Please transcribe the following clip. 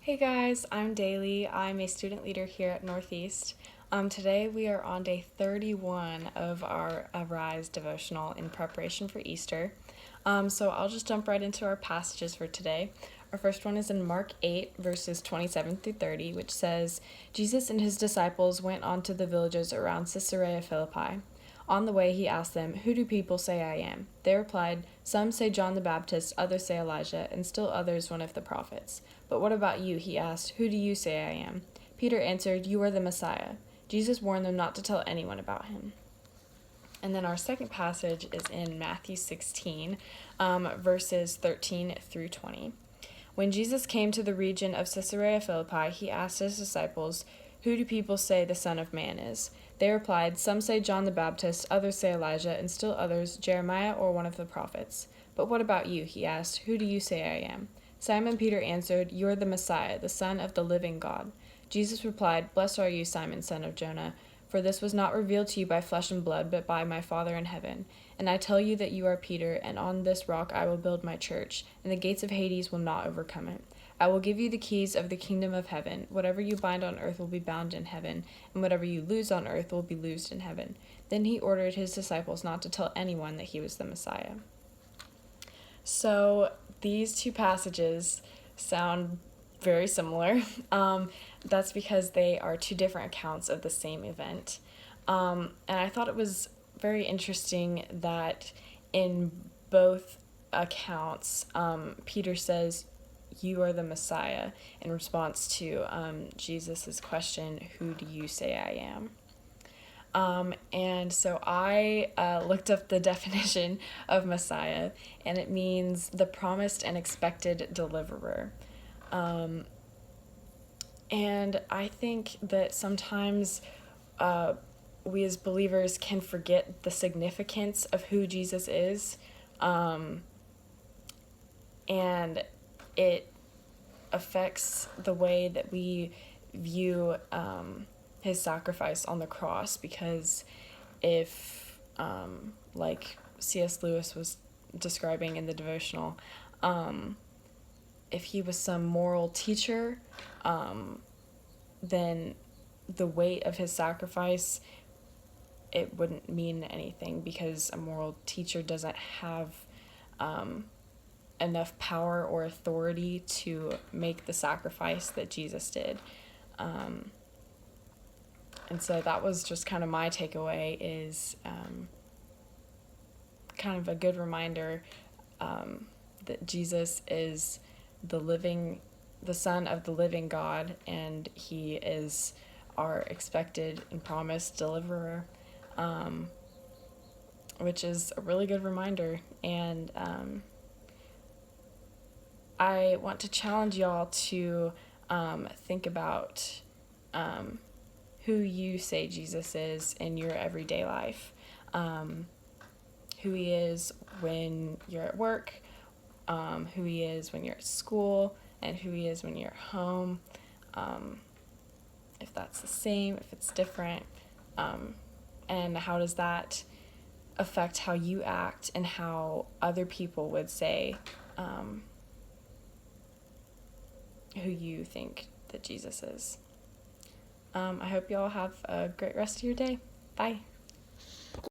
Hey guys, I'm Daly. I'm a student leader here at Northeast. Today we are on day 31 of our Arise devotional in preparation for Easter. So I'll just jump right into our passages for today. Our first one is in Mark 8, verses 27 through 30, which says, Jesus and his disciples went on to the villages around Caesarea Philippi. On the way, he asked them, "Who do people say I am?" They replied, "Some say John the Baptist, others say Elijah, and still others one of the prophets." "But what about you?" he asked. "Who do you say I am?" Peter answered, "You are the Messiah." Jesus warned them not to tell anyone about him. And then our second passage is in Matthew 16, verses 13 through 20. When Jesus came to the region of Caesarea Philippi, he asked his disciples, "Who do people say the Son of Man is?" They replied, "Some say John the Baptist, others say Elijah, and still others Jeremiah or one of the prophets." "But what about you?" he asked. "Who do you say I am?" Simon Peter answered, "You are the Messiah, the Son of the living God." Jesus replied, "Blessed are you, Simon, son of Jonah, for this was not revealed to you by flesh and blood, but by my Father in heaven. And I tell you that you are Peter, and on this rock I will build my church, and the gates of Hades will not overcome it. I will give you the keys of the kingdom of heaven. Whatever you bind on earth will be bound in heaven, and whatever you loose on earth will be loosed in heaven." Then he ordered his disciples not to tell anyone that he was the Messiah. So these two passages sound very similar. That's because they are two different accounts of the same event. And I thought it was very interesting that in both accounts, Peter says, "You are the Messiah," in response to Jesus' question, "Who do you say I am?" And so I looked up the definition of Messiah, and it means the promised and expected deliverer. And I think that sometimes we as believers can forget the significance of who Jesus is, and it affects the way that we view his sacrifice on the cross, because if, like C.S. Lewis was describing in the devotional, if he was some moral teacher, then the weight of his sacrifice, it wouldn't mean anything, because a moral teacher doesn't have enough power or authority to make the sacrifice that Jesus did. And so that was just kind of my takeaway, is kind of a good reminder that Jesus is the Son of the living God, and he is our expected and promised deliverer, which is a really good reminder. And I want to challenge y'all to think about who you say Jesus is in your everyday life, who he is when you're at work, who he is when you're at school, and who he is when you're at home, if that's the same, if it's different, and how does that affect how you act and how other people would say who you think that Jesus is. I hope you all have a great rest of your day. Bye.